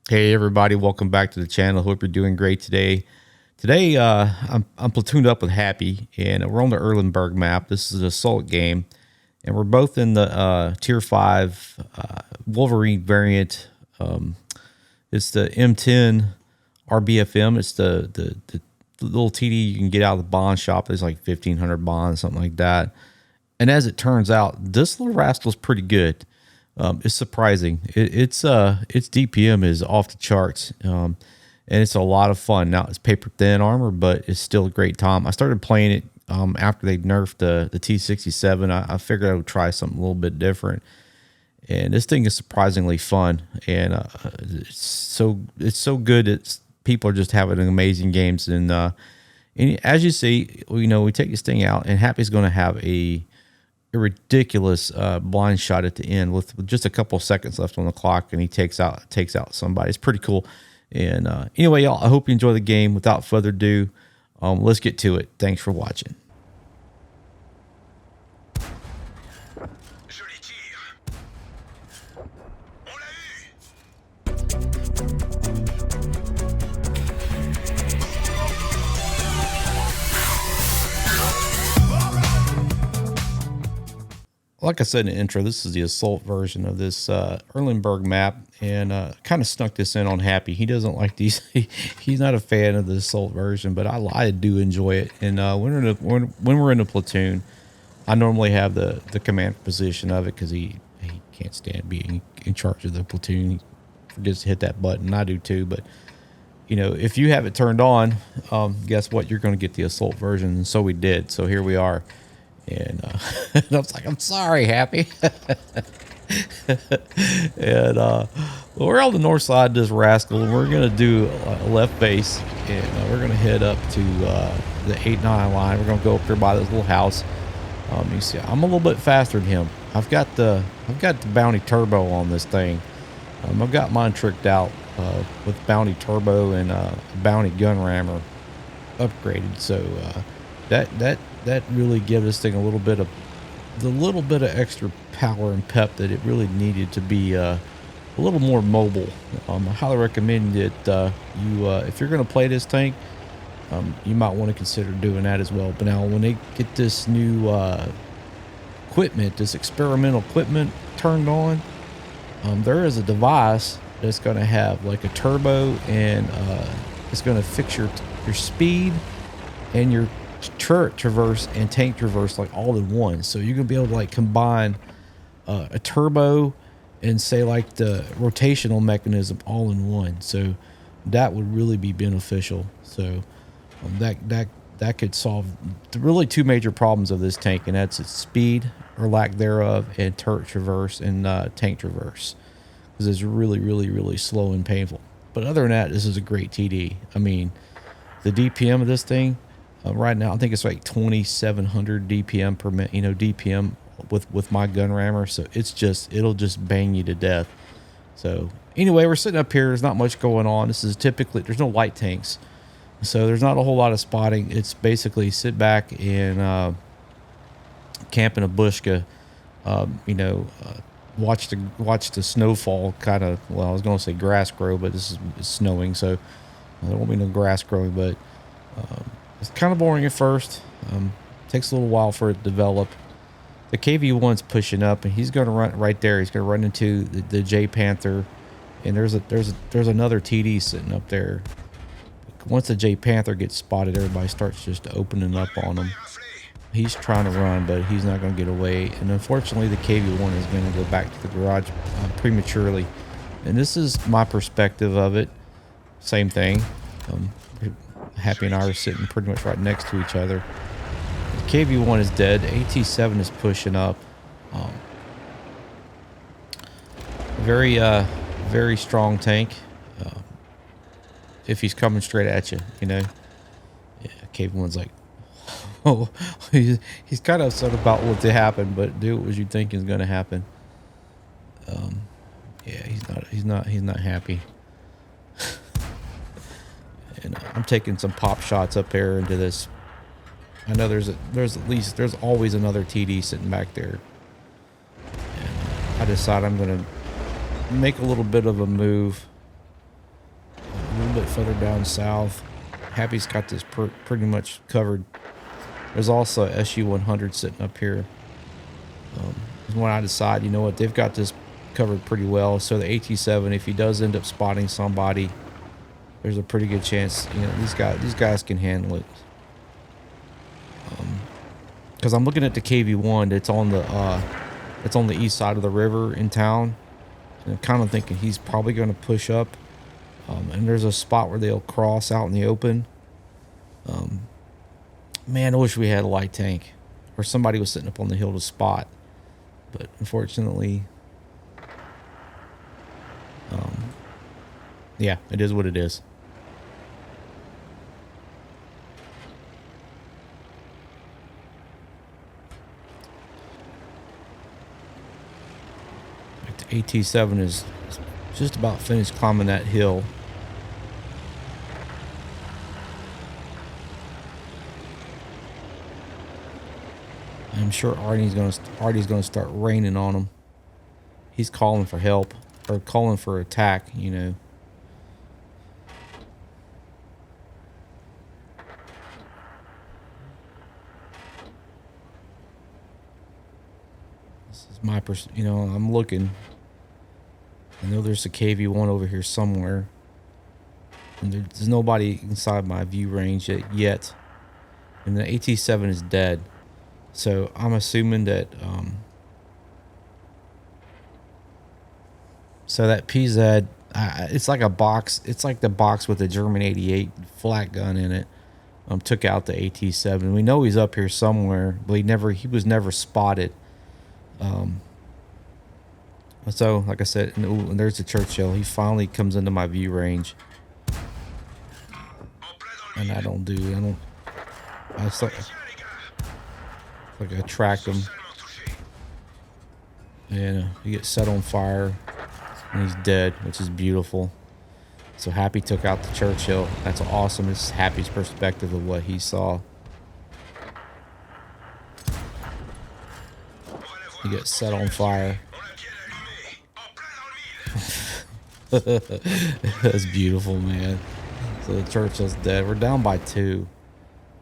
Hey everybody, welcome back to the channel. Hope you're doing great today. Today, I'm platooned up with Happy, and we're on the Erlenberg map. This is an assault game, and we're both in the Tier 5 Wolverine variant. It's the M10 RBFM. It's the little TD you can get out of the bond shop. There's like 1,500 bonds, something like that. And as it turns out, this little rascal's pretty good. It's surprising. Its DPM is off the charts, and it's a lot of fun. Now it's paper thin armor, but it's still a great time. I started playing it after they nerfed the T67. I figured I would try something a little bit different, and this thing is surprisingly fun. And it's so good. People are just having amazing games, and as you see, we take this thing out, and Happy's going to have a ridiculous blind shot at the end with just a couple of seconds left on the clock, and he takes out somebody. It's pretty cool. And anyway, y'all, I hope you enjoy the game. Without further ado, let's get to it. Thanks for watching. Like I said in the intro, this is the assault version of this Erlenberg map, and kind of snuck this in on Happy. He doesn't like these. He's not a fan of the assault version, but I do enjoy it. And when we're in a platoon, I normally have the command position of it because he can't stand being in charge of the platoon. He forgets to hit that button. I do too, but if you have it turned on, guess what? You're going to get the assault version, and so we did. So here we are. And, and I was like, I'm sorry, Happy. And we're on the north side of this rascal. We're going to do a left base, and we're going to head up to the 8-9 line. We're going to go up there by this little house. You see, I'm a little bit faster than him. I've got the bounty turbo on this thing. I've got mine tricked out with bounty turbo and bounty gun rammer upgraded. So that really gives this thing a little bit of extra power and pep that it really needed to be a little more mobile. I highly recommend that if you're going to play this tank, you might want to consider doing that as well. But now when they get this new equipment, this experimental equipment turned on, there is a device that's going to have like a turbo, and it's going to fix your speed and your turret traverse and tank traverse like all in one. So you're gonna be able to like combine a turbo and say like the rotational mechanism all in one. So that would really be beneficial. So that could solve really two major problems of this tank, and that's its speed or lack thereof, and turret traverse and tank traverse, because it's really slow and painful. But other than that, this is a great TD. I mean, the DPM of this thing, right now, I think it's like 2,700 DPM per minute. DPM with my gun rammer. So it'll just bang you to death. So anyway, we're sitting up here. There's not much going on. This is typically, there's no light tanks, so there's not a whole lot of spotting. It's basically sit back and camp in a bushka. Watch the snowfall. Kind of. Well, I was going to say grass grow, but it's snowing, so there won't be no grass growing. But it's kind of boring at first. Takes a little while for it to develop. The KV-1's pushing up, and he's going to run right there. He's going to run into the J Panther, and there's another TD sitting up there. Once the J Panther gets spotted, everybody starts just opening up on him. He's trying to run, but he's not going to get away. And unfortunately, the KV-1 is going to go back to the garage prematurely. And this is my perspective of it. Same thing. Happy and I are sitting pretty much right next to each other. The KV-1 is dead. AT-7 is pushing up. Very strong tank. If he's coming straight at you, Yeah, KV-1's like, oh, he's kind of upset about what to happen, but do what you think is going to happen. Yeah, he's not happy. And I'm taking some pop shots up there into this. I know there's always another TD sitting back there. And I decide I'm gonna make a little bit of a move little bit further down south. Happy's got this pretty much covered. There's also a SU-100 sitting up here. When I decide, you know what, they've got this covered pretty well. So the AT-7, if he does end up spotting somebody, there's a pretty good chance, you know, these guys can handle it. Because I'm looking at the KV-1 that's on the east side of the river in town. And I'm kind of thinking he's probably going to push up. And there's a spot where they'll cross out in the open. Man, I wish we had a light tank or somebody was sitting up on the hill to spot. But unfortunately, yeah, it is what it is. The AT-7 is just about finished climbing that hill. I'm sure Artie's gonna start raining on him. He's calling for help or calling for attack, you know. This is my you know, I'm looking. I know there's a KV-1 over here somewhere. And there's nobody inside my view range yet. And the AT-7 is dead. So I'm assuming that so that PZ, it's like a box. It's like the box with the German 88 flat gun in it. Took out the AT-7. We know he's up here somewhere, but he was never spotted. So like I said, and there's the Churchill. He finally comes into my view range, and I tracked him, and he gets set on fire, and he's dead, which is beautiful. So Happy took out the Churchill. That's awesome. This is Happy's perspective of what he saw. He gets set on fire. That's beautiful, man. So the Churchill's dead. We're down by 2.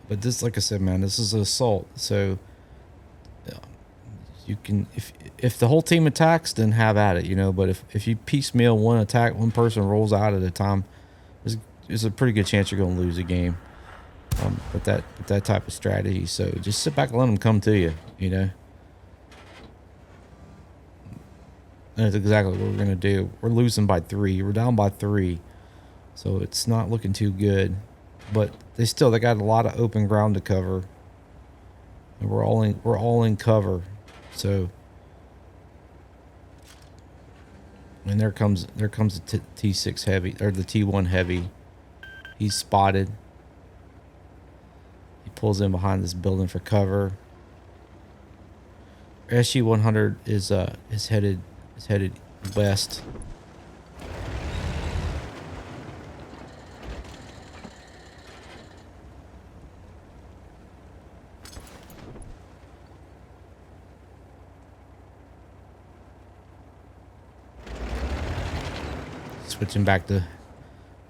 But this, like I said, man, this is an assault. So you can, if the whole team attacks, then have at it, you know. But if you piecemeal one attack, one person rolls out at a time, there's a pretty good chance you're going to lose a game. With that type of strategy. So just sit back and let them come to you, you know. And that's exactly what we're going to do. We're losing by 3. We're down by 3. So it's not looking too good. But they got a lot of open ground to cover. And we're all in cover. So, and there comes the T6 heavy, or the T1 heavy. He's spotted. He pulls in behind this building for cover. SU-100 is headed west. Switching back to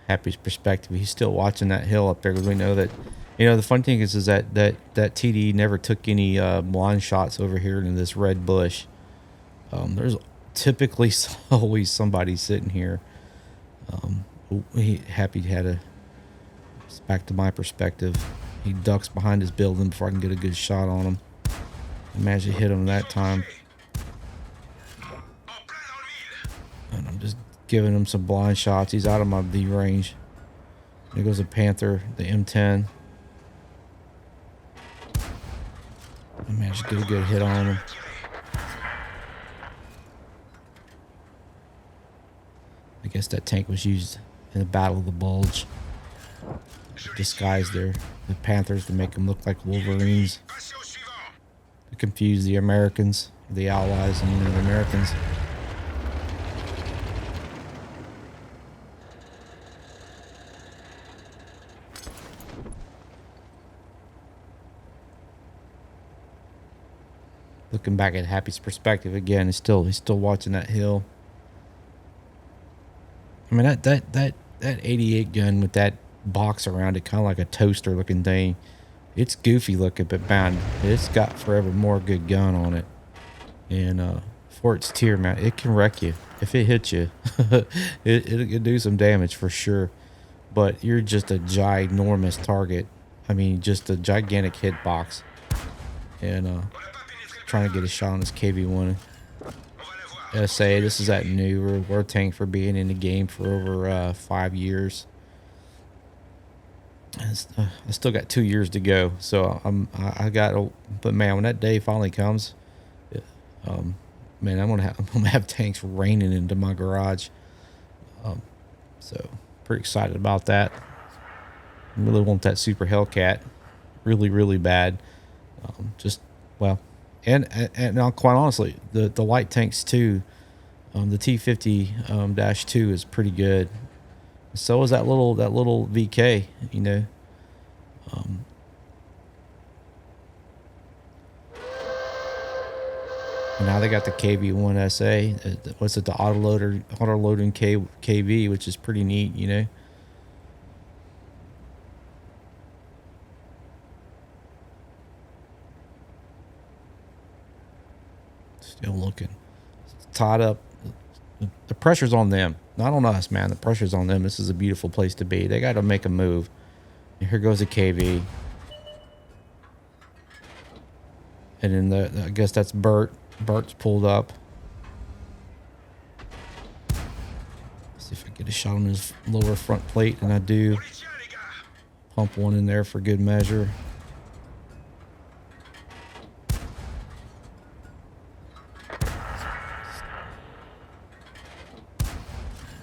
Happy's perspective, he's still watching that hill up there because we know that, you know, the fun thing is that TD never took any blind shots over here in this red bush. There's typically always somebody sitting here. Happy had it's back to my perspective. He ducks behind his building before I can get a good shot on him. I managed to hit him that time. And I'm just giving him some blind shots. He's out of my view range. There goes a Panther, the M10. I managed to get a good hit on him. I guess that tank was used in the Battle of the Bulge. Disguised the Panthers to make them look like Wolverines. To confuse the Americans, the Allies, and the Americans. Looking back at Happy's perspective again, he's still watching that hill. I mean that that 88 gun with that box around it, kind of like a toaster looking thing. It's goofy looking, but man, it's got forever more good gun on it. And for its tier, man, it can wreck you if it hits you. It can do some damage for sure. But you're just a ginormous target. I mean, just a gigantic hitbox. And trying to get a shot on this KV-1 SA. This is that new war tank for being in the game for over 5 years. I still got 2 years to go, so I got. But man, when that day finally comes, man, I'm gonna have tanks raining into my garage. So pretty excited about that. I really want that Super Hellcat, really bad. Just well, and quite honestly, the light tanks too. The T50-2 is pretty good. So is that little VK, you know. And now they got the KV-1 SA. What's it? The auto-loading KV, which is pretty neat, you know. Still looking. It's tied up. The pressure's on them, not on us, man. The pressure's on them. This is a beautiful place to be. They got to make a move. And here goes a KV. And then I guess that's Bert. Bert's pulled up. Let's see if I get a shot on his lower front plate, and I do. Pump one in there for good measure.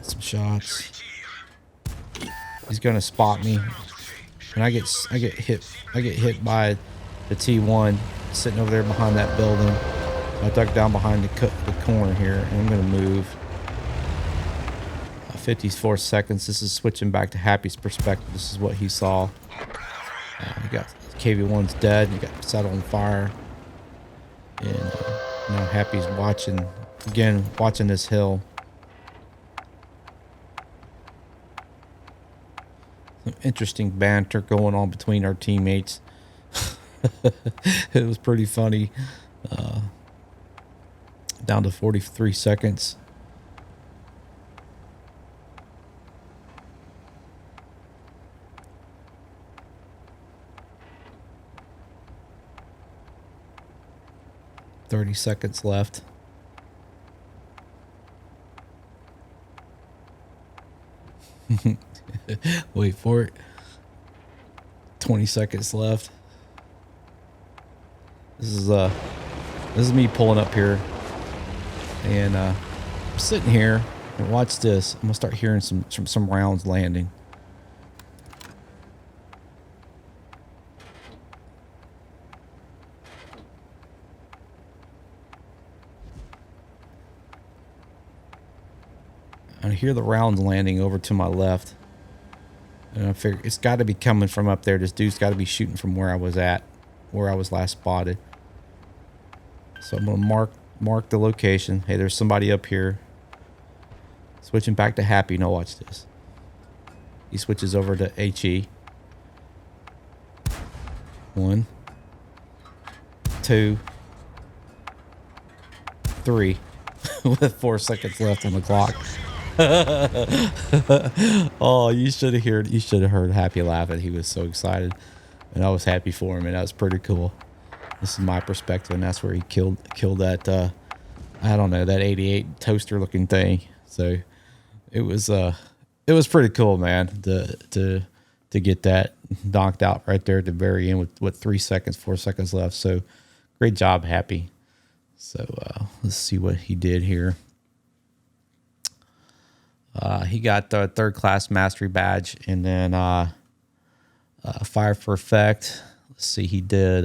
Some shots. He's gonna spot me, and I get hit by the T1 sitting over there behind that building. I duck down behind the corner here, and I'm gonna move. 54 seconds. This is switching back to Happy's perspective. This is what he saw. He got KV-1's dead. He got set on fire, and now Happy's watching this hill. Some interesting banter going on between our teammates. It was pretty funny. Down to 43 seconds. $30 seconds left. Wait for it. 20 seconds left. This is me pulling up here, and I'm sitting here, and watch this. I'm gonna start hearing some rounds landing. I hear the rounds landing over to my left, and I figure it's got to be coming from up there. This dude's got to be shooting from where I was last spotted. So I'm gonna mark the location. Hey, there's somebody up here. Switching back to Happy. Now watch this. He switches over to HE. 1, 2, 3. With 4 seconds left on the clock. Oh, you should have heard Happy laughing. He was so excited, and I was happy for him, and that was pretty cool. This is my perspective, and that's where he killed that I don't know, that 88 toaster looking thing. So it was pretty cool, man, to get that knocked out right there at the very end with 3 seconds, 4 seconds left. So great job, Happy. So let's see what he did here. He got the 3rd class mastery badge, and then fire for effect. Let's see, he did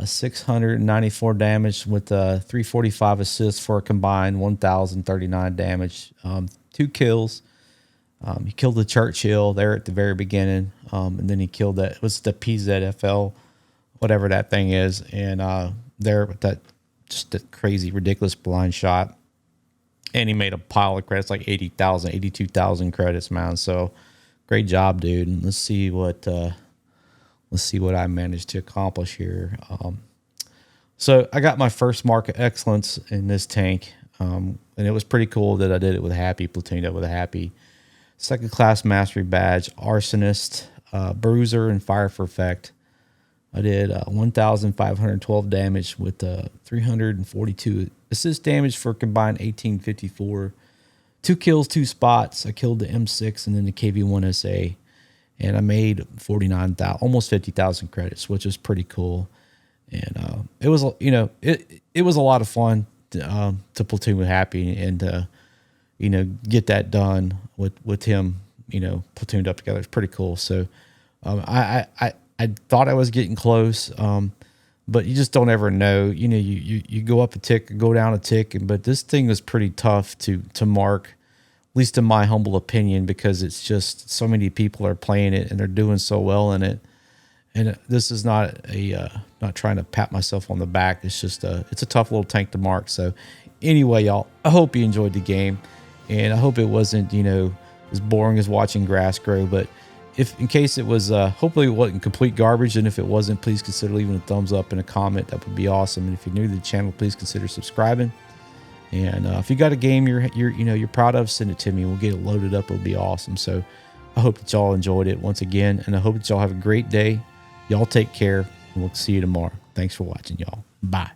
694 damage with 345 assists for a combined 1,039 damage. 2 kills. He killed the Churchill there at the very beginning, and then he killed that. What's the PZFL, whatever that thing is, and there with that just a crazy, ridiculous blind shot. And he made a pile of credits, like 80,000, 82,000 credits, man. So great job, dude. And let's see what I managed to accomplish here. So I got my first mark of excellence in this tank. And it was pretty cool that I did it with a happy, platooned up with a happy. Second class mastery badge, arsonist, bruiser, and fire for effect. I did 1,512 damage with 342 assist damage for combined 1854. 2 kills, 2 spots. I killed the M6 and then the KV-1SA. And I made 49,000, almost 50,000 credits, which was pretty cool. And it was, it was a lot of fun to platoon with Happy and get that done with him, platooned up together. It's pretty cool. So I thought I was getting close, but you just don't ever know. You go up a tick, go down a tick, but this thing was pretty tough to mark, at least in my humble opinion, because it's just so many people are playing it and they're doing so well in it. And this is not not trying to pat myself on the back. It's just it's a tough little tank to mark. So anyway, y'all, I hope you enjoyed the game, and I hope it wasn't as boring as watching grass grow. But if in case it was, hopefully it wasn't complete garbage. And if it wasn't, please consider leaving a thumbs up and a comment. That would be awesome. And if you're new to the channel, please consider subscribing. And if you got a game you're proud of, send it to me. We'll get it loaded up. It'll be awesome. So I hope that y'all enjoyed it once again, and I hope that y'all have a great day. Y'all take care, and we'll see you tomorrow. Thanks for watching, y'all. Bye.